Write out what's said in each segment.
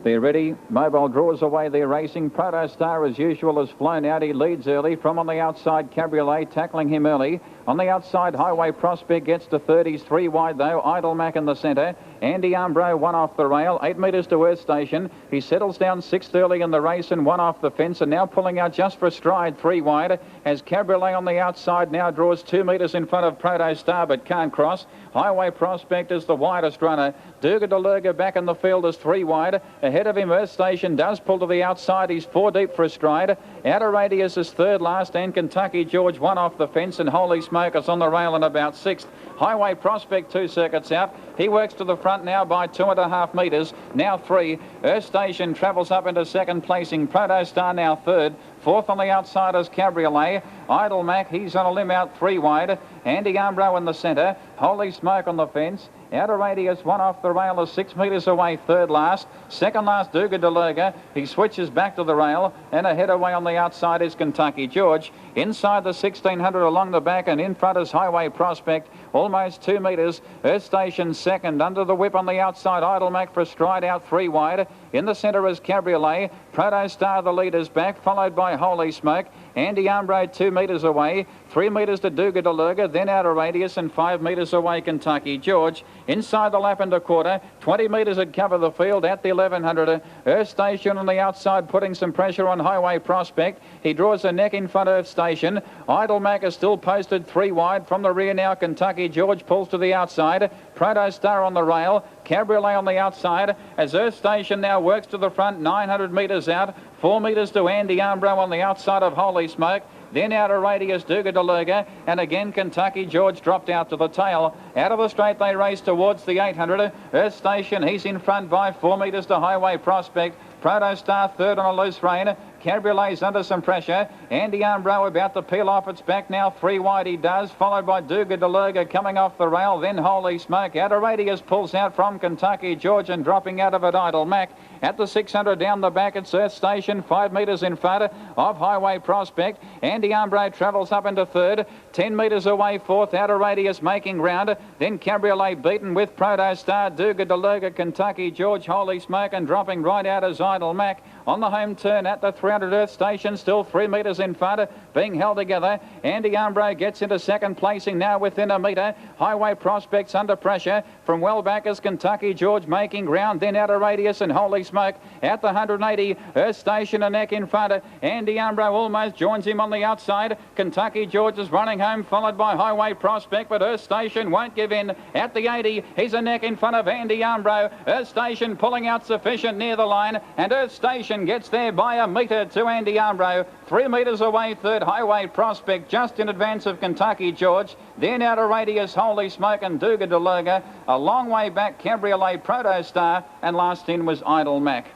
They're ready. Mobile draws away. They're racing. Protostar, as usual, has flown out. He leads early. From on the outside, Cabriolet tackling him early. On the outside, Highway Prospect gets to 30s. 3 wide, though. Idle Mac in the centre. Andy Umbro, 1 off the rail. 8 metres to Earth Station. He settles down 6th early in the race and 1 off the fence. And now pulling out just for a stride, 3 wide. As Cabriolet on the outside now draws 2 metres in front of Protostar, but can't cross. Highway Prospect is the widest runner. Durga Delurga back in the field is 3 wide. Ahead of him, Earth Station does pull to the outside. He's 4 deep for a stride. Outer Radius is 3rd last, and Kentucky George 1 off the fence, and Holy Smoke is on the rail and about 6th. Highway Prospect 2 circuits out. He works to the front now by 2.5 metres. Now 3. Earth Station travels up into 2nd placing. Protostar now 3rd. 4th on the outside is Cabriolet. Idle Mac, he's on a limb out 3 wide. Andy Umbro in the centre. Holy Smoke on the fence. Outer Radius 1 off the rail is 6 metres away, 3rd last. 2nd last, Durga Delurga. He switches back to the rail, and ahead away on the outside is Kentucky George. Inside the 1600 along the back, and in front is Highway Prospect. Almost 2 metres. Earth Station 2nd. Under the whip on the outside, Idle Mac for a stride out 3 wide. In the centre is Cabriolet. Protostar, the leader's back, followed by Holy Smoke. Andy Umbro 2 metres away. 3 metres to Durga Delurga, then Outer Radius, and 5 metres away Kentucky George. Inside the lap and a quarter, 20 metres had cover the field at the 1100. Earth Station on the outside putting some pressure on Highway Prospect. He draws a neck in front of Earth Station. Idle Mac is still posted 3 wide. From the rear now, Kentucky George pulls to the outside. Protostar on the rail. Cabriolet on the outside. As Earth Station now works to the front, 900 metres out. 4 metres to Andy Umbro on the outside of Holy Smoke. Then Outer Radius, Durga Delurga, and again Kentucky George dropped out to the tail. Out of the straight they race towards the 800. Earth Station, he's in front by 4 metres to Highway Prospect. Protostar 3rd on a loose rein. Cabriolet's under some pressure. Andy Umbro about to peel off its back now. 3 wide he does, followed by Durga Delurga coming off the rail. Then Holy Smoke. Outer Radius pulls out from Kentucky George, and dropping out of it Idle Mac. At the 600 down the back, it's Earth Station, 5 metres in front of Highway Prospect. Andy Umbro travels up into 3rd. 10 metres away 4th. Outer Radius making ground. Then Cabriolet beaten with Protostar, Durga Delurga, Kentucky George, Holy Smoke, and dropping right out as Idle Mac. On the home turn at the 300 Earth Station, still 3 metres in front, being held together. Andy Umbro gets into 2nd placing now within a metre. Highway Prospects under pressure. From well back is Kentucky George making ground. Then Outer Radius and Holy Smoke at the 180. Earth Station a neck in front. Andy Umbro almost joins him on the outside. Kentucky George is running home, followed by Highway Prospect, but Earth Station won't give in. At the 80, he's a neck in front of Andy Umbro. Earth Station pulling out sufficient near the line, and Earth Station gets there by a metre to Andy Umbro. 3 metres away, 3rd Highway Prospect, just in advance of Kentucky George. Then Outer Radius, Holy Smoke, and Durga Delurga. A long way back, Cabriolet, Protostar, and last in was Idle Mac.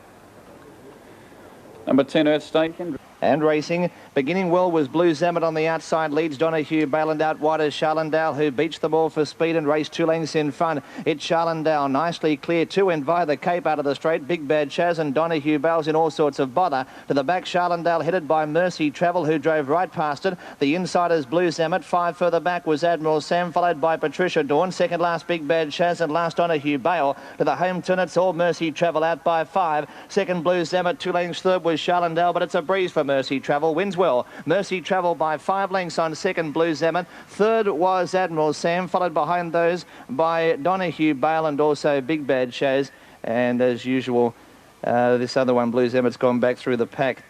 Number 10, Earth Station. And racing, beginning well was Blue Zamet on the outside, leads Donahue Bayland out wide as Charlendale, who beats them all for speed and raced 2 lengths in front. It's Charlendale nicely clear, 2 in via the Cape out of the straight. Big Bad Chaz and Donahue Bales in all sorts of bother. To the back, Charlendale headed by Mercy Travel, who drove right past it. The insiders Blue Zamet. 5 further back was Admiral Sam, followed by Patricia Dawn. 2nd last Big Bad Chaz, and last Donahue Bale. To the home turn, it's all Mercy Travel out by 5. 2nd Blue Zamet, 2 lengths 3rd was Charlendale, but it's a breeze for Mercy Travel. Wins well. Mercy Travel by 5 lengths on 2nd Blue Zamet. 3rd was Admiral Sam, followed behind those by Donahue Bale and also Big Bad Chaz. And as usual, this other one, Blue Zamet's gone back through the pack.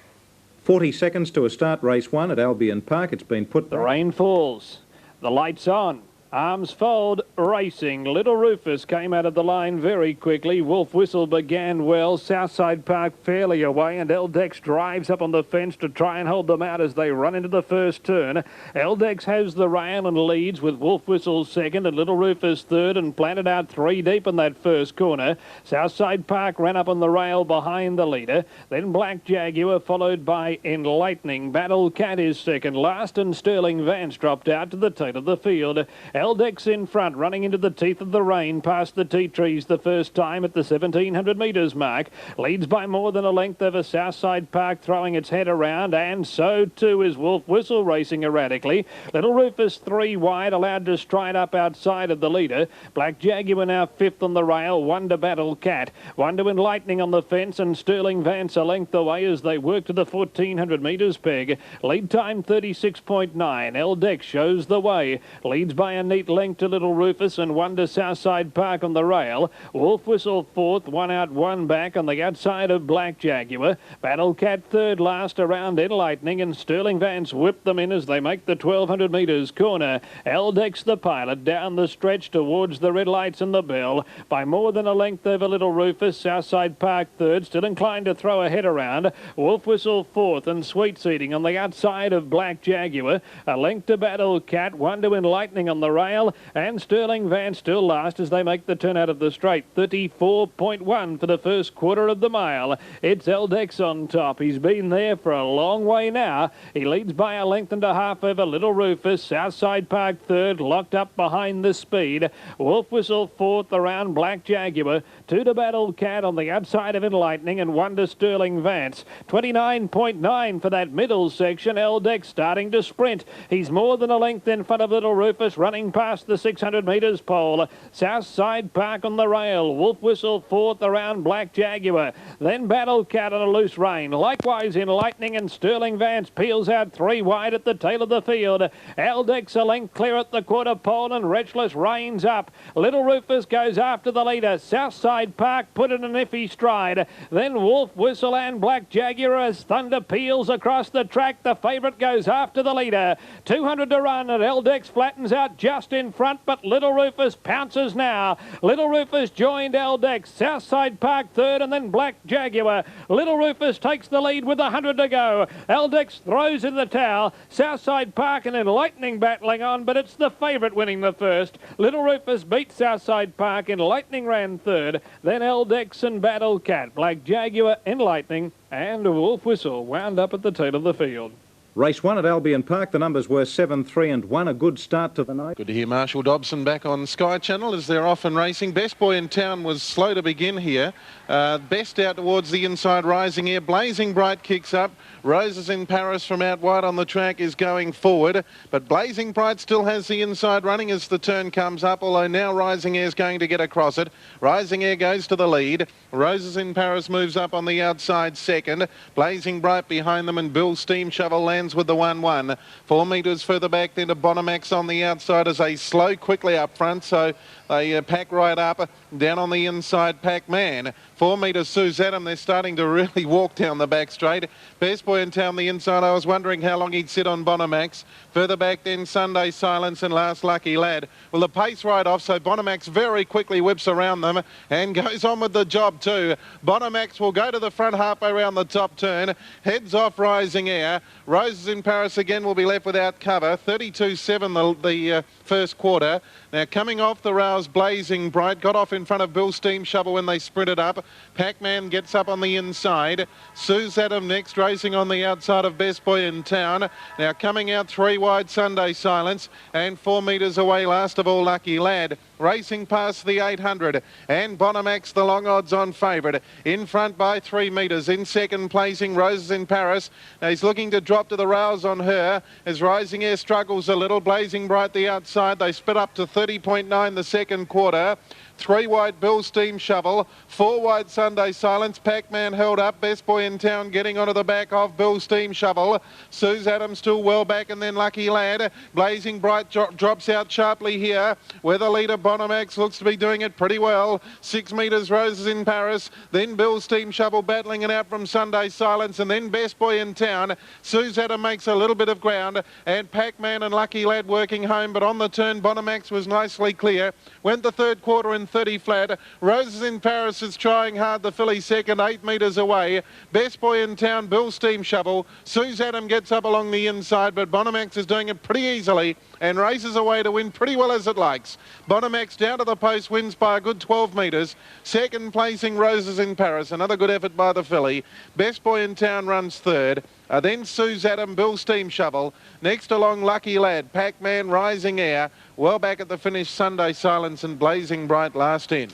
40 seconds to a start race 1 at Albion Park. It's been put... The rain falls. The lights on. Arms fold, racing. Little Rufus came out of the line very quickly. Wolf Whistle began well. Southside Park fairly away, and Eldex drives up on the fence to try and hold them out as they run into the first turn. Eldex has the rail and leads with Wolf Whistle 2nd and Little Rufus 3rd, and planted out 3 deep in that first corner. Southside Park ran up on the rail behind the leader. Then Black Jaguar, followed by Enlightening. Battle Cat is 2nd last, and Sterling Vance dropped out to the tail of the field. Eldex in front, running into the teeth of the rain, past the tea trees the first time at the 1700 metres mark. Leads by more than a length over Southside Park, throwing its head around, and so too is Wolf Whistle racing erratically. Little Rufus 3 wide, allowed to stride up outside of the leader. Black Jaguar now 5th on the rail. Wonder Battle Cat. Wonder and Lightning on the fence, and Sterling Vance a length away as they work to the 1400 metres peg. Lead time 36.9. Eldex shows the way. Leads by a neat length to Little Rufus and Wonder Southside Park on the rail. Wolf Whistle 4th, 1 out, 1 back on the outside of Black Jaguar. Battle Cat 3rd last around Lightning, and Sterling Vance whipped them in as they make the 1200 metres corner. Eldex the pilot down the stretch towards the red lights and the bell by more than a length over Little Rufus. Southside Park 3rd, still inclined to throw a head around. Wolf Whistle 4th and Sweet Seating on the outside of Black Jaguar. A length to Battle Cat, Wonder and Lightning on the rail, and Sterling Vance still last as they make the turn out of the straight. 34.1 for the first quarter of the mile. It's Eldex on top. He's been there for a long way now. He leads by a length and a half over Little Rufus. Southside Park 3rd, locked up behind the speed. Wolf Whistle 4th around Black Jaguar. 2 to Battle Cat on the outside of Lightning, and Wonder Sterling Vance. 29.9 for that middle section. Eldex starting to sprint. He's more than a length in front of Little Rufus, running past the 600 metres pole. Southside Park on the rail. Wolf Whistle 4th around Black Jaguar. Then Battle Cat on a loose rein. Likewise in Lightning, and Sterling Vance peels out 3 wide at the tail of the field. Eldex a length clear at the quarter pole, and Wretchless reins up. Little Rufus goes after the leader. Southside Park put in an iffy stride. Then Wolf Whistle and Black Jaguar as Thunder peels across the track. The favourite goes after the leader. 200 to run, and Eldex flattens out just in front, but Little Rufus pounces now. Little Rufus joined Eldex. Southside Park 3rd, and then Black Jaguar. Little Rufus takes the lead with 100 to go. Eldex throws in the towel. Southside Park and then Lightning battling on, but it's the favourite winning the first. Little Rufus beat Southside Park, and Lightning ran 3rd. Then Eldex and Battle Cat. Black Jaguar and Lightning, and Wolf Whistle wound up at the tail of the field. Race 1 at Albion Park, the numbers were 7, 3 and 1. A good start to the night. Good to hear Marshall Dobson back on Sky Channel as they're off and racing. Best Boy in Town was slow to begin here. Best out towards the inside, Rising Air. Blazing Bright kicks up. Roses in Paris from out wide on the track is going forward, but Blazing Bright still has the inside running as the turn comes up, although now Rising Air is going to get across it. Rising Air goes to the lead. Roses in Paris moves up on the outside second. Blazing Bright behind them, and Bill Steam Shovel lands with the 1-1. 4 metres further back then to Bonamax on the outside as they slow quickly up front, so they pack right up. Down on the inside, Pac-Man. 4 metres, Suzanne. They're starting to really walk down the back straight. Best Boy in Town the inside. I was wondering how long he'd sit on Bonamax. Further back then, Sunday Silence and Last Lucky Lad. Well, the pace right off, so Bonamax very quickly whips around them and goes on with the job too. Bonamax will go to the front halfway around the top turn. Heads off Rising Air. Roses in Paris again will be left without cover. 32.7 the first quarter. Now coming off the rails, Blazing Bright got off in front of Bill Steam Shovel when they sprinted up. Pac-Man gets up on the inside. Suze Adam next, racing on the outside of Best Boy in Town. Now coming out 3 wide, Sunday Silence, and 4 metres away last of all Lucky Lad. Racing past the 800, and Bonamax the long odds on favourite. In front by 3 metres. In second placing, Roses in Paris. Now he's looking to drop to the rails on her as Rising Air struggles a little. Blazing Bright the outside. They split up to 30.9 the second quarter. 3 wide, Bill Steam Shovel. 4 wide, Sunday Silence. Pac-Man held up. Best Boy in Town getting onto the back of Bill Steam Shovel. Suze Adams still well back, and then Lucky Lad. Blazing Bright drops out sharply here, where the leader Bonamax looks to be doing it pretty well. 6 metres, Roses in Paris. Then Bill Steam Shovel battling it out from Sunday Silence, and then Best Boy in Town. Suze Adams makes a little bit of ground, and Pac-Man and Lucky Lad working home, but on the turn Bonamax was nicely clear. Went the third quarter in 30 flat. Roses in Paris is trying hard, the filly second, 8 metres away. Best Boy in Town, Bill Steam Shovel. Suze Adam gets up along the inside, but Bonamax is doing it pretty easily and races away to win pretty well as it likes. Bonomax down to the post, wins by a good 12 metres. Second placing Roses in Paris, another good effort by the filly. Best Boy in Town runs third. Then Suze Adam, Bill Steam Shovel. Next along Lucky Lad, Pac-Man, Rising Air. Well back at the finish, Sunday Silence and Blazing Bright last in.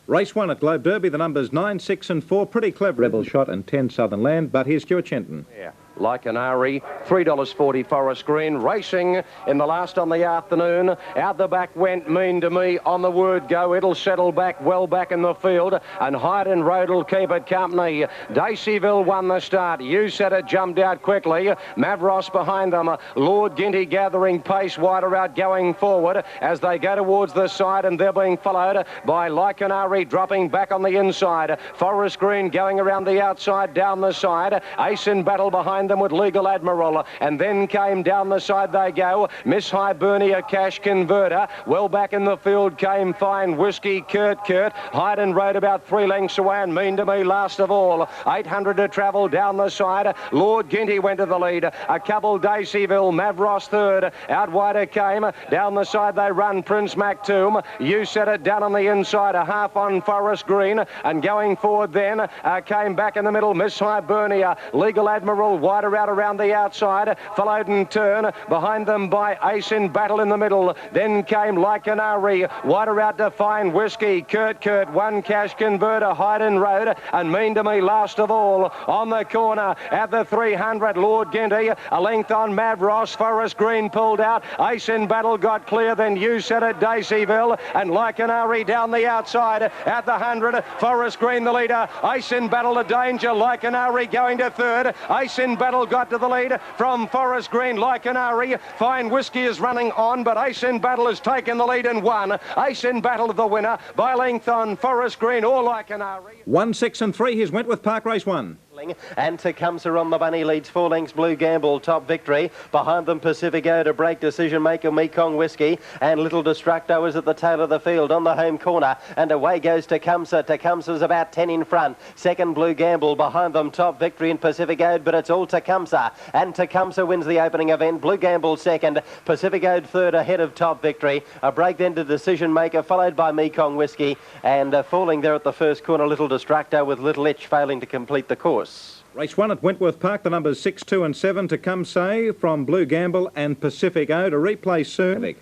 Race 1 at Globe Derby, the numbers 9, 6 and 4. Pretty clever. Rebel Shot and 10 Southern Land, but here's Stuart Chenton. Yeah. Like an Ari, $3.40 Forest Green, racing in the last on the afternoon. Out the back went Mean to Me on the word go. It'll settle back well back in the field, and Hyde and Road will keep it company. Daceyville won the start. You Said It jumped out quickly. Mavros behind them. Lord Ginty gathering pace, wider out going forward as they go towards the side, and they're being followed by Like an Ari dropping back on the inside. Forest Green going around the outside, down the side. Ace in Battle behind them with Legal Admiral, and then came down the side they go. Miss Hibernia Cash Converter. Well back in the field came Fine Whiskey Kurt. Hyde and Road about 3 lengths away, and Mean to Me last of all. 800 to travel down the side. Lord Ginty went to the lead. A couple Daceyville, Mavros third. Out wider came. Down the side they run Prince Mactoom. You Said It down on the inside. A half on Forest Green, and going forward then came back in the middle Miss Hibernia. Legal Admiral wider out around the outside, followed in turn behind them by Ace in Battle in the middle. Then came Like an Ari, wider out to Fine Whiskey Kurt. One Cash Converter, Hyde and Road, and Mean to Me last of all. On the corner at the 300, Lord Ginty, a length on Mavros. Forest Green pulled out. Ace in Battle got clear, then You Said It, Daceyville, and Like an Ari down the outside at the 100. Forest Green the leader. Ace in Battle to danger. Like an Ari going to third. Ace in Battle got to the lead from Forest Green. Like an Ari. Fine Whiskey is running on, but Ace in Battle has taken the lead and won. Ace in Battle the winner by length on Forest Green or Like an Ari. 1, 6 and 3. Here's Wentworth Park Race 1. And Tecumseh on the bunny leads 4 lengths. Blue Gamble, Top Victory. Behind them, Pacifico to break Decision Maker, Mekong Whiskey. And Little Destructo is at the tail of the field on the home corner. And away goes Tecumseh. Tecumseh's about 10 in front. Second, Blue Gamble. Behind them, Top Victory and Pacifico, but it's all Tecumseh. And Tecumseh wins the opening event. Blue Gamble second. Pacifico third ahead of Top Victory. A break then to Decision Maker, followed by Mekong Whiskey. And falling there at the first corner, Little Destructo with Little Itch failing to complete the course. Race 1 at Wentworth Park, the numbers 6, 2 and 7 to come say from Blue Gamble and Pacifico to replay soon.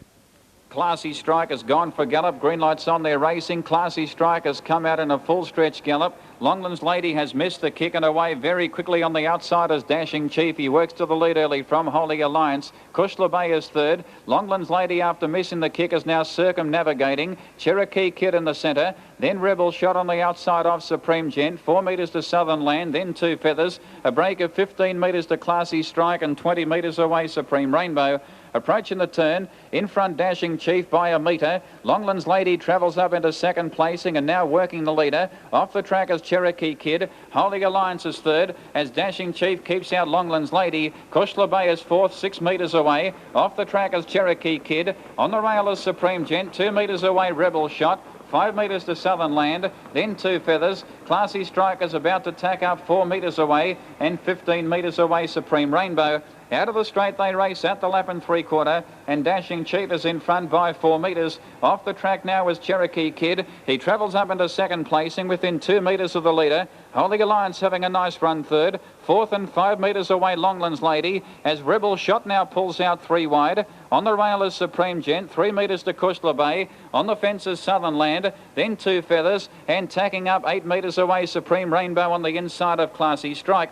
Classy Strike has gone for gallop. Green lights on, they're racing. Classy Strike has come out in a full stretch gallop. Longlands Lady has missed the kick and away very quickly on the outside as Dashing Chief. He works to the lead early from Holy Alliance. Kushla Bay is third. Longlands Lady, after missing the kick, is now circumnavigating. Cherokee Kid in the centre. Then Rebel Shot on the outside of Supreme Gent. 4 metres to Southern Land. Then 2 Feathers. A break of 15 metres to Classy Strike and 20 metres away Supreme Rainbow. Approaching the turn, in front Dashing Chief by a metre. Longlands Lady travels up into second placing and now working the leader. Off the track is Cherokee Kid. Holy Alliance is third as Dashing Chief keeps out Longlands Lady. Kushla Bay is fourth, 6 metres away. Off the track is Cherokee Kid. On the rail is Supreme Gent, 2 metres away Rebel Shot. 5 metres to Southern Land, then 2 Feathers. Classy Strike is about to tack up 4 metres away and 15 metres away Supreme Rainbow. Out of the straight they race at the lap and 3/4, and Dashing Chief is in front by 4 metres. Off the track now is Cherokee Kid. He travels up into second placing within 2 metres of the leader. Holy Alliance having a nice run third. 4th and 5 metres away Longlands Lady as Rebel Shot now pulls out 3 wide. On the rail is Supreme Gent, 3 metres to Kushla Bay. On the fence is Southern Land, then 2 Feathers, and tacking up 8 metres away Supreme Rainbow on the inside of Classy Strike.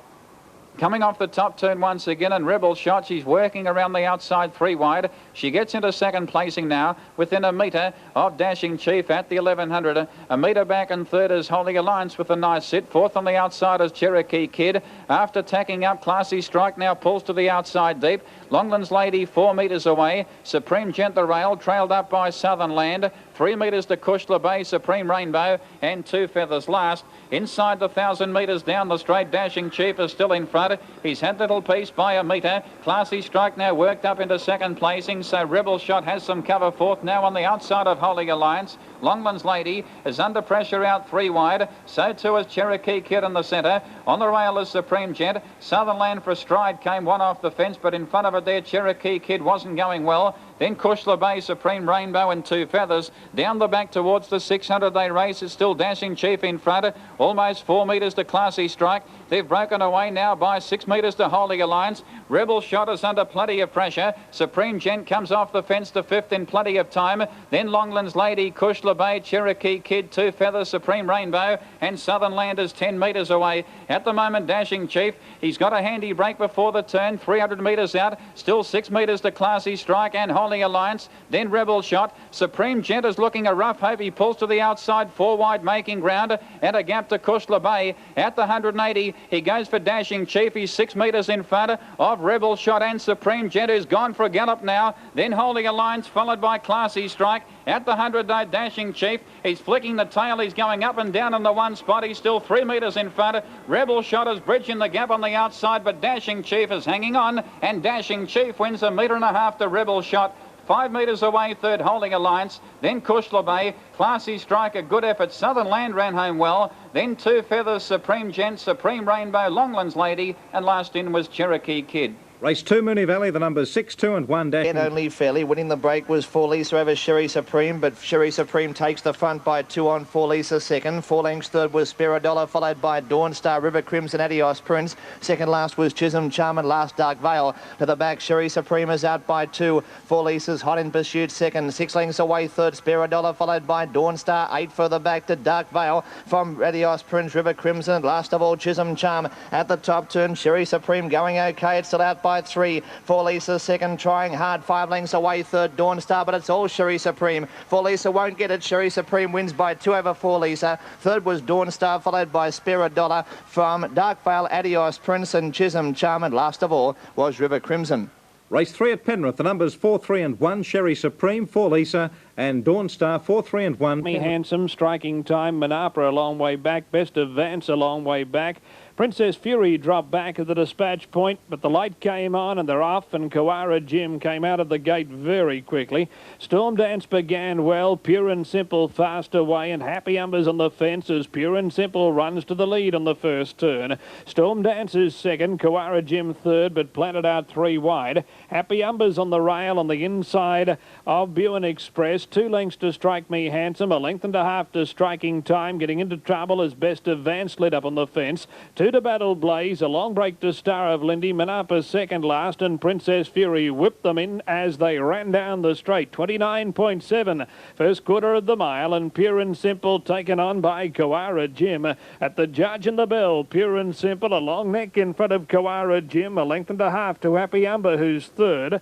Coming off the top turn once again, and Rebel Shot, she's working around the outside 3 wide. She gets into second placing now within a metre of Dashing Chief at the 1100. A metre back and third is Holy Alliance with a nice sit. 4th on the outside is Cherokee Kid. After tacking up, Classy Strike now pulls to the outside deep. Longlands Lady 4 metres away. Supreme Gent the rail, trailed up by Southern Land. 3 metres to Kushla Bay, Supreme Rainbow, and 2 Feathers last. Inside the 1,000 metres down the straight, Dashing Chief is still in front. He's had little piece by a metre. Classy Strike now worked up into second placing, so Rebel Shot has some cover 4th now on the outside of Holy Alliance. Longlands Lady is under pressure out 3 wide. So too is Cherokee Kid in the centre. On the rail is Supreme Gent. Southern Land for a stride came one off the fence, but in front of it there, Cherokee Kid wasn't going well. Then Kushla Bay, Supreme Rainbow and Two Feathers. Down the back towards the 600 they race. It's still Dashing Chief in front. Almost 4 metres to Classy Strike. They've broken away now by 6 metres to Holy Alliance. Rebel Shot is under plenty of pressure. Supreme Gent comes off the fence to 5th in plenty of time. Then Longland's Lady, Kushla Bay, Cherokee Kid, Two Feathers, Supreme Rainbow and Southern Landers 10 metres away. At the moment, Dashing Chief, he's got a handy break before the turn, 300 metres out. Still 6 metres to Classy Strike and Holy Alliance. Then Rebel Shot. Supreme Gent is looking a rough hope. He pulls to the outside, 4 wide making ground and a gap to Kushla Bay. At the 180, he goes for Dashing Chief. He's 6 metres in front of Rebel Shot and Supreme Gent, who's gone for a gallop now. Then Holy Alliance, followed by Classy Strike. At the 100 day, Dashing Chief, he's flicking the tail, he's going up and down in the one spot, he's still 3 metres in front. Rebel Shot is bridging the gap on the outside, but Dashing Chief is hanging on, and Dashing Chief wins 1.5 metres to Rebel Shot. 5 metres away, third Holding Alliance, then Kushla Bay, Classy Strike, a good effort. Southern Land ran home well, then Two Feathers, Supreme Gent, Supreme Rainbow, Longland's Lady, and last in was Cherokee Kid. Race 2, Moonee Valley, the numbers 6, 2 and 1. And only fairly. Winning the break was For Lisa over Sherry Supreme, but Sherry Supreme takes the front by 2 on For Lisa second. 4 lengths third was Spiridollar, followed by Dawn Star, River Crimson, Adios Prince. Second last was Chisholm Charm and last Dark Vale. To the back, Sherry Supreme is out by 2. For Lisa's hot in pursuit second. 6 lengths away third, Spiridollar, followed by Dawn Star. 8 further back to Dark Vale from Adios Prince, River Crimson. Last of all, Chisholm Charm at the top turn. Sherry Supreme going okay. It's still out by 3. For Lisa second, trying hard, 5 lengths away third, Dawn Star, but it's all Sherry Supreme. For Lisa won't get it. Sherry Supreme wins by 2 over For Lisa. Third was Dawn Star, followed by Spiridollar from Dark Vale, Adios Prince and Chisholm Charm, and last of all was River Crimson. Race 3 at Penrith, the numbers 4, 3 and 1. Sherry Supreme, For Lisa and Dawn Star, 4, 3 and 1. Me Handsome, Striking Time, Manapa a long way back, Best of Vance a long way back. Princess Fury dropped back at the dispatch point, but the light came on and they're off, and Kawara Jim came out of the gate very quickly. Storm Dance began well, Pure and Simple fast away, and Happy Umbers on the fence as Pure and Simple runs to the lead on the first turn. Storm Dance is second, Kawara Jim third, but planted out 3 wide. Happy Umbers on the rail on the inside of Buin Express. 2 lengths to Strike Me Handsome, 1.5 lengths to Striking Time. Getting into trouble as Best of Vance lit up on the fence. 2 to Battle Blaze, a long break to Star of Lindy. Manapa second last, and Princess Fury whipped them in as they ran down the straight. 29.7 first quarter of the mile, and Pure and Simple taken on by Kawara Jim. At the judge and the bell, Pure and Simple a long neck in front of Kawara Jim, 1.5 lengths to Happy Umber, who's third.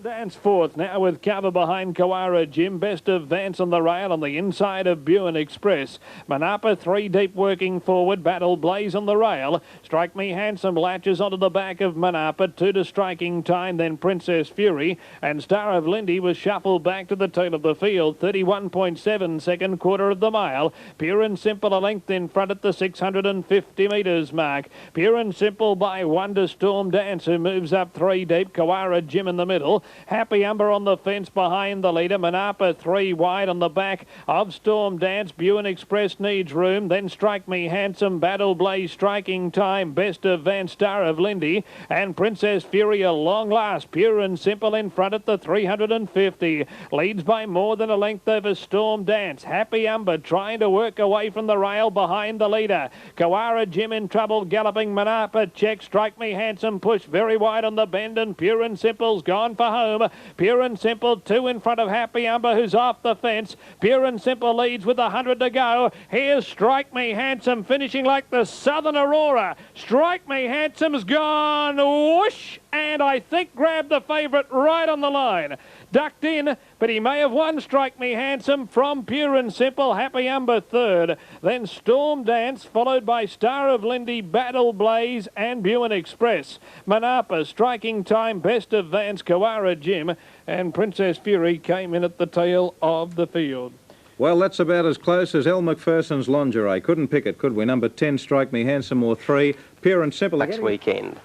Dance fourth now with cover behind Kawara Jim. Best of Vance on the rail on the inside of Buin Express. Manapa 3 deep working forward. Battle Blaze on the rail. Strike Me Handsome latches onto the back of Manapa. 2 to Striking Time, then Princess Fury. And Star of Lindy was shuffled back to the tail of the field. 31.7 second quarter of the mile. Pure and Simple a length in front at the 650 metres mark. Pure and Simple by 1 to Storm Dance, who moves up 3 deep. Kawara Jim in the middle. Happy Umber on the fence behind the leader. Manapa 3 wide on the back of Storm Dance. Buin Express needs room. Then Strike Me Handsome, Battle Blaze, Striking Time, Best of Van, Star of Lindy, and Princess Fury a long last. Pure and Simple in front at the 350. Leads by more than a length over Storm Dance. Happy Umber trying to work away from the rail behind the leader. Kawara Jim in trouble, galloping. Manapa check. Strike Me Handsome push very wide on the bend, and Pure and Simple's gone for home. Pure and Simple 2 in front of Happy Umber, who's off the fence. Pure and Simple leads with 100 to go. Here's Strike Me Handsome finishing like the Southern Aurora. Strike Me Handsome's gone whoosh, and I think grabbed the favourite right on the line. Ducked in, but he may have won. Strike Me Handsome from Pure and Simple. Happy Umber third. Then Storm Dance, followed by Star of Lindy, Battle Blaze and Buin Express. Manapa, Striking Time, Best of Vance, Kawara Jim, and Princess Fury came in at the tail of the field. Well, that's about as close as Elle Macpherson's Lingerie. Couldn't pick it, could we? Number 10, Strike Me Handsome, or 3, Pure and Simple. Next weekend.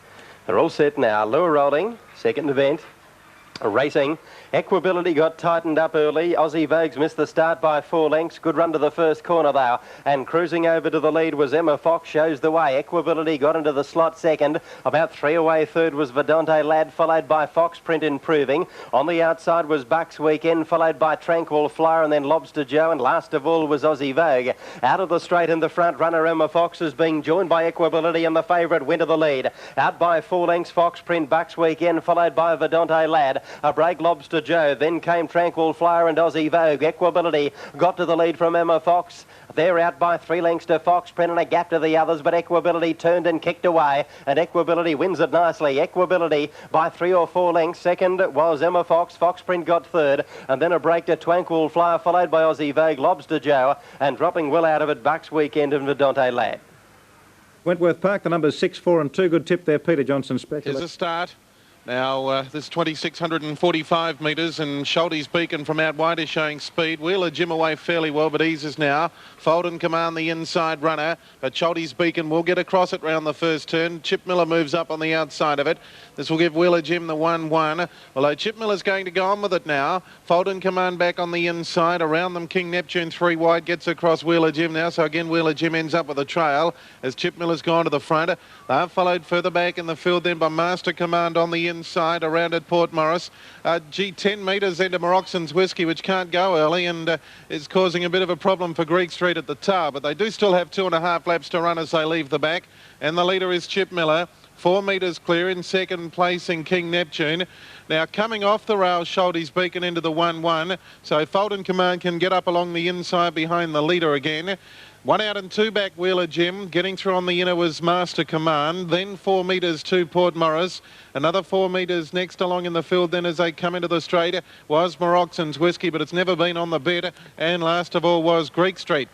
They're all set now. Lure rolling, second event. Racing. Equability got tightened up early. Aussie Vogues missed the start by 4 lengths. Good run to the first corner though. And cruising over to the lead was Emma Fox, shows the way. Equability got into the slot second. About 3 away third was Vedante Lad, followed by Fox Print Improving. On the outside was Bucks Weekend, followed by Tranquil Flyer and then Lobster Joe. And last of all was Aussie Vogue. Out of the straight in the front, runner Emma Fox is being joined by Equability and the favourite Winter the lead. Out by 4 lengths, Fox Print, Bucks Weekend, followed by Vedante Lad. A break Lobster Joe, then came Tranquil Flyer and Aussie Vogue. Equability got to the lead from Emma Fox. They're out by 3 lengths to Fox Print and a gap to the others, but Equability turned and kicked away, and Equability wins it nicely. Equability by 3 or 4 lengths. Second was Emma Fox. Fox Print got third, and then a break to Tranquil Flyer, followed by Aussie Vogue, Lobster Joe, and dropping well out of it, Bucks Weekend and Vedante Lad. Wentworth Park, the numbers 6, 4 and 2. Good tip there, Peter Johnson. Here's a start. Now, this 2,645 metres, and Schulte's Beacon from out wide is showing speed. Wheeler Jim away fairly well, but eases now. Fold Command, the inside runner, but Schulte's Beacon will get across it round the first turn. Chip Miller moves up on the outside of it. This will give Wheeler Jim the 1-1, although Chip Miller's going to go on with it now. Fold Command back on the inside. Around them, King Neptune 3 wide, gets across Wheeler Jim now. So again, Wheeler Jim ends up with a trail as Chip Miller's gone to the front. They're followed further back in the field then by Master Command on the inside around at Port Morris. 10 metres into Maroxon's Whiskey, which can't go early and is causing a bit of a problem for Greek Street at the tar, but they do still have 2.5 laps to run as they leave the back, and the leader is Chip Miller. 4 metres clear. In second place in King Neptune. Now coming off the rail, Schulte's Beacon into the 1-1, so Fold Command can get up along the inside behind the leader again. 1 out and 2 back, Wheeler Jim. Getting through on the inner was Master Command. Then 4 metres to Port Morris. Another 4 metres next along in the field then as they come into the straight was Maroxon's Whiskey, but it's never been on the bed. And last of all was Greek Street.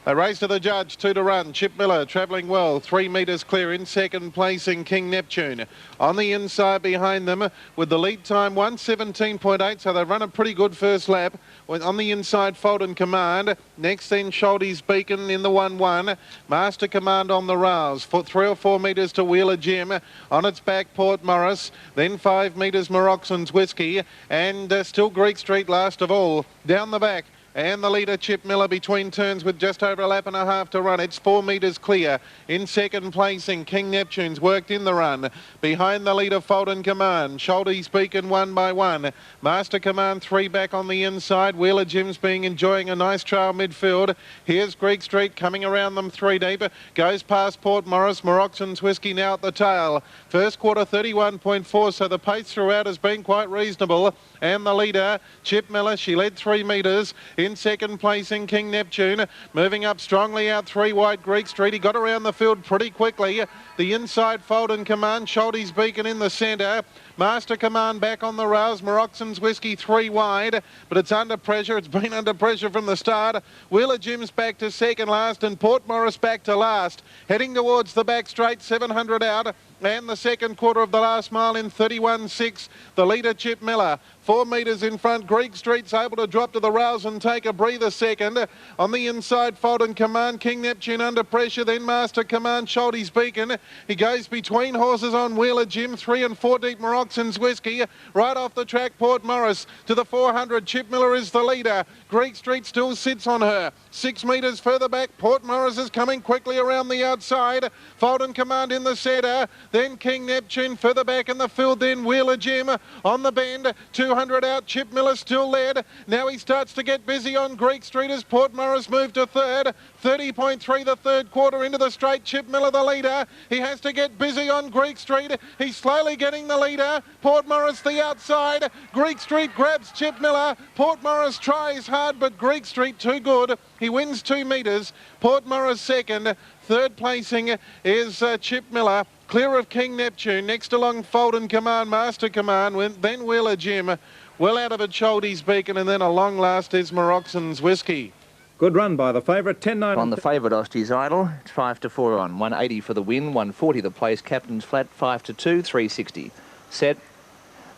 A race to the judge, 2 to run. Chip Miller travelling well, 3 metres clear. In second place in King Neptune. On the inside behind them with the lead time 1:17.8, so they run a pretty good first lap. On the inside, Fold Command. Next then, Schulte's Beacon in the 1-1. Master Command on the rails. 3 or 4 metres to Wheeler Jim. On its back, Port Morris. Then 5 metres, Maroxon's Whiskey. And still Greek Street last of all. Down the back. And the leader, Chip Miller, between turns with just over 1.5 laps to run. It's 4 metres clear. In second place in King Neptune's worked in the run. Behind the leader, Fold Command. Schulte's Beacon 1 by 1. Master Command 3 back on the inside. Wheeler Jim's enjoying a nice trail midfield. Here's Greek Street coming around them 3 deep. Goes past Port Morris. Maroxon's Whiskey now at the tail. First quarter 31.4, so the pace throughout has been quite reasonable. And the leader, Chip Miller, she led 3 metres. In second place in King Neptune, moving up strongly out 3 wide Greek Street. He got around the field pretty quickly. The inside Fold Command, Schulte's Beacon in the centre. Master Command back on the rails. Maroxon's Whiskey 3 wide, but it's under pressure. It's been under pressure from the start. Wheeler Jim's back to second last and Port Morris back to last. Heading towards the back straight, 700 out. And the second quarter of the last mile in 31.6. The leader, Chip Miller. 4 metres in front. Greek Street's able to drop to the rails and take a breather second. On the inside, Fold Command. King Neptune under pressure. Then Master Command, Schulte's Beacon. He goes between horses on Wheeler Jim. 3 and 4 deep, Maroxon's Whiskey. Right off the track, Port Morris to the 400. Chip Miller is the leader. Greek Street still sits on her. 6 metres further back, Port Morris is coming quickly around the outside. Fold Command in the centre. Then King Neptune further back in the field. Then Wheeler Jim on the bend. 200 out. Chip Miller still led. Now he starts to get busy on Greek Street as Port Morris moved to third. 30.3 the third quarter into the straight. Chip Miller the leader. He has to get busy on Greek Street. He's slowly getting the leader. Port Morris the outside. Greek Street grabs Chip Miller. Port Morris tries hard, but Greek Street too good. He wins 2 metres. Port Morris second. Third placing is Chip Miller. Clear of King Neptune. Next along Fold Command, Master Command. Then Wheeler Jim. Well out of it, Schulte's Beacon. And then a long last is Maroxon's Whiskey. Good run by the favourite. 10-9. On the favourite, Austrie's Idol. It's 5 to 4 on. 180 for the win. 140 the place. Captain's flat. 5 to 2. 360. Set.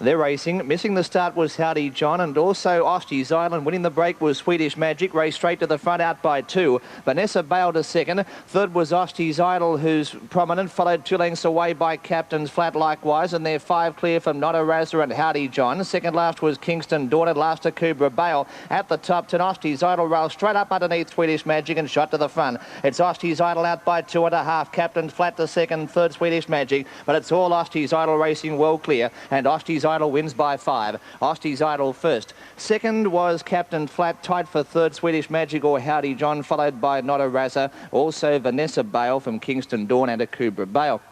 They're racing. Missing the start was Howdy John, and also Osty's Island. Winning the break was Swedish Magic. Raced straight to the front, out by 2. Vanessa Bale to second. Third was Osty's Idol, who's prominent, followed 2 lengths away by Captain's Flat likewise, and they're 5 clear from Nota Razza and Howdy John. Second last was Kingston Dawn, and last to Cobra Bale. At the top, Osty's Idol railed straight up underneath Swedish Magic and shot to the front. It's Osty's Idol out by 2.5. Captain's Flat to second, third Swedish Magic, but it's all Osty's Idol racing well clear, and Osty's Idol wins by 5. Osty's Idol first. Second was Captain Flat, tied for third Swedish Magic or Howdy John, followed by Nota Razza, also Vanessa Bale from Kingston Dawn and a Cobra Bale.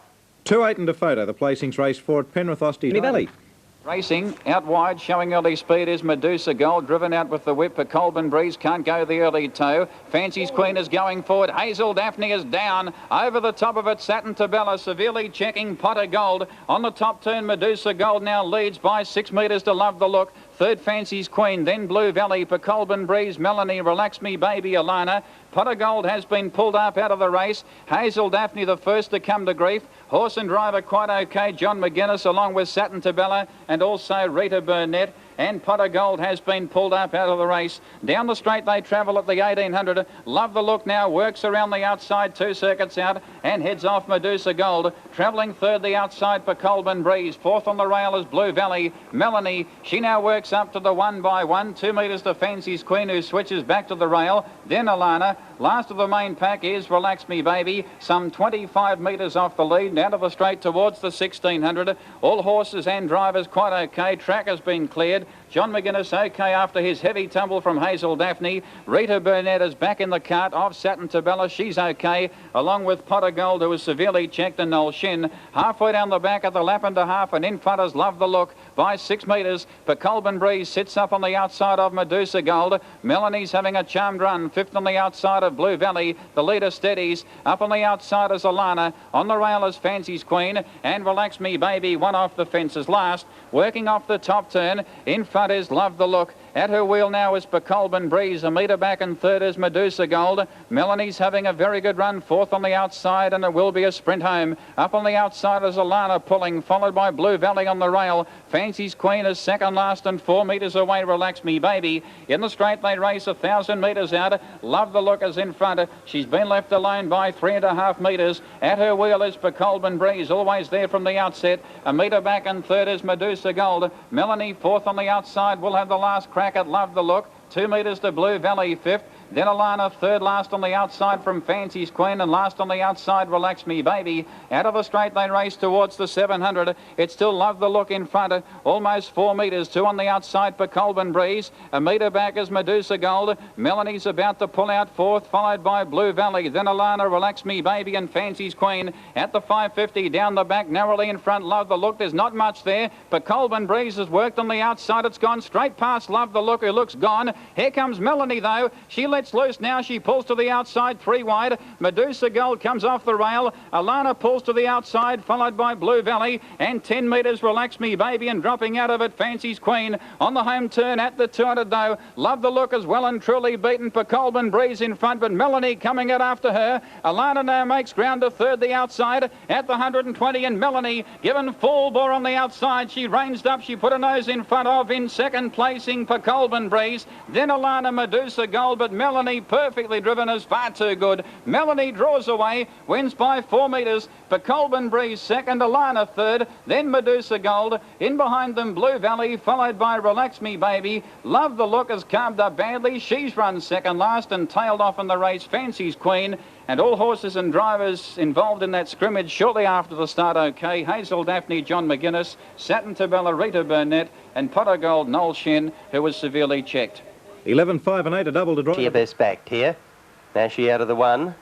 2-8 and a photo. The placings race for at Penrith Osty's Valley. Racing out wide, showing early speed is Medusa Gold, driven out with the whip for Colburn Breeze, can't go the early toe. Fancy's Queen is going forward, Hazel Daphne is down, over the top of it Satin Tabella, severely checking Potter Gold. On the top turn, Medusa Gold now leads by 6 metres to Love the Look. Third, Fancy's Queen, then Blue Valley for Colburn Breeze, Melanie, Relax Me Baby, Alana. Potter Gold has been pulled up out of the race. Hazel Daphne the first to come to grief. Horse and driver quite okay, John McGuinness, along with Satin Tabella and also Rita Burnett. And Potter Gold has been pulled up out of the race. Down the straight they travel at the 1800. Love the Look now works around the outside, 2 circuits out, and heads off Medusa Gold. Travelling third the outside for Colburn Breeze. Fourth on the rail is Blue Valley. Melanie, she now works up to the 1 by 1. 2 metres to Fancy's Queen, who switches back to the rail. Then Alana. Last of the main pack is Relax Me Baby. Some 25 metres off the lead. Down to the straight towards the 1600. All horses and drivers quite okay. Track has been cleared. John McGuinness okay after his heavy tumble from Hazel Daphne. Rita Burnett is back in the cart of Satin Tabella. She's okay, along with Potter Gold, who is severely checked, and Noel Shin. Halfway down the back at the lap and a half, and in front is Love the Look by 6 metres. But Colburn Breeze sits up on the outside of Medusa Gold. Melanie's having a charmed run. Fifth on the outside of Blue Valley. The leader steadies. Up on the outside is Alana. On the rail is Fancy's Queen. And Relax Me Baby, one off the fences last. Working off the top turn. In front is Love the Look. At her wheel now is Colburn Breeze. A metre back, and third is Medusa Gold. Melanie's having a very good run. Fourth on the outside, and it will be a sprint home. Up on the outside is Alana pulling, followed by Blue Valley on the rail. Fancy's Queen is second last and 4 metres away. Relax Me Baby. In the straight they race 1,000 metres out. Love the Look is in front. She's been left alone by 3.5 metres. At her wheel is Colburn Breeze, always there from the outset. A metre back, and third is Medusa Gold. Melanie fourth on the outside will have the last crack at Love the Look. 2 metres to Blue Valley fifth. Then Alana third last on the outside from Fancy's Queen, and last on the outside Relax Me Baby. Out of the straight they race towards the 700. It's still Love the Look in front, almost 4 metres. 2 on the outside for Colburn Breeze. A metre back is Medusa Gold. Melanie's about to pull out fourth, followed by Blue Valley. Then Alana, Relax Me Baby, and Fancy's Queen. At the 550 down the back, narrowly in front, Love the Look. There's not much there, but Colburn Breeze has worked on the outside. It's gone straight past Love the Look, who looks gone. Here comes Melanie though. She lets loose now. She pulls to the outside, 3 wide. Medusa Gold comes off the rail. Alana pulls to the outside, followed by Blue Valley. And 10 metres, Relax Me Baby, and dropping out of it, Fancy's Queen. On the home turn at the 200 though, Love the Look is well and truly beaten for Colburn Breeze in front, but Melanie coming out after her. Alana now makes ground to third the outside at the 120, and Melanie given full bore on the outside. She ranged up, she put her nose in front of in second placing for Colburn Breeze. Then Alana, Medusa Gold, but Melanie perfectly driven is far too good. Melanie draws away, wins by 4 metres. For Colburn Breeze second, Alana third, then Medusa Gold. In behind them Blue Valley, followed by Relax Me Baby. Love the Look has carved up badly. She's run second last and tailed off in the race Fancy's Queen. And all horses and drivers involved in that scrimmage shortly after the start okay. Hazel Daphne, John McGuinness, Satin Tabella, Rita Burnett, and Potter Gold, Noel Shin, who was severely checked. 11, 5 and 8, a double to drive. Here best backed here. Nashi out of the 1.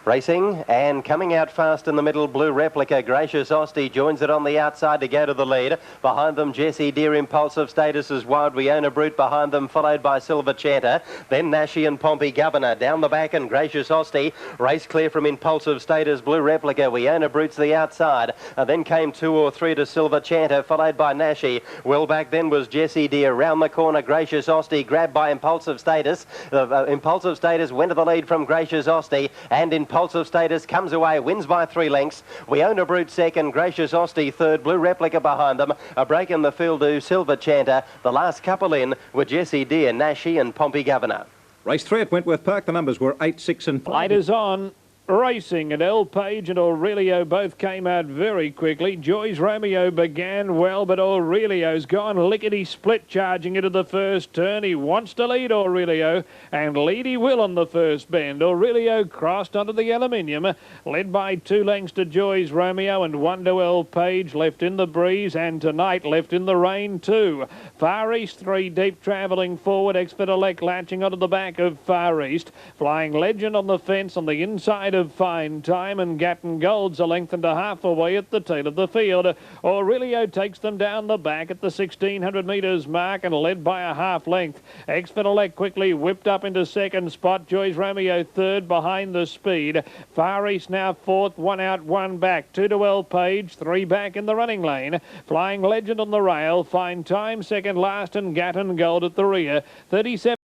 Racing and coming out fast in the middle, Blue Replica. Gracious Osty joins it on the outside to go to the lead. Behind them, Jessie Deer, Impulsive Status is Wild Wiona Brute behind them, followed by Silver Chanter. Then Nashi and Pompey Governor down the back, and Gracious Osty. Race clear from Impulsive Status, Blue Replica. Wiona Brute's the outside. Then came 2 or 3 to Silver Chanter, followed by Nashi. Well back then was Jessie Deer. Round the corner, Gracious Osty grabbed by Impulsive Status. Impulsive Status went to the lead from Gracious Osty, and Impulsive Status comes away, wins by 3 lengths. We Own a Brute second, Gracious Osty third, Blue Replica behind them. A break in the field to Silver Chanter. The last couple in were Jessie Deer, Nashi and Pompey Governor. Race 3 at Wentworth Park. The numbers were 8, 6 and 5. Light is on. Racing, and El Page and Aurelio both came out very quickly. Joy's Romeo began well, but Aurelio's gone lickety-split, charging into the first turn. He wants to lead Aurelio, and lead he will on the first bend. Aurelio crossed onto the aluminium, led by 2 lengths to Joy's Romeo and 1 to El Page, left in the breeze, and tonight left in the rain too. Far East 3 deep, travelling forward. Expert Elect latching onto the back of Far East. Flying Legend on the fence on the inside of Fine Time, and Gatton Gold's a length and a half away at the tail of the field. Aurelio takes them down the back at the 1600 metres mark and led by a half length. Expert Elect quickly whipped up into second spot. Joy's Romeo third behind the speed. Far East now fourth, 1 out, 1 back. 2 to El Page, 3 back in the running lane. Flying Legend on the rail. Fine Time second last, and Gatton Gold at the rear. 37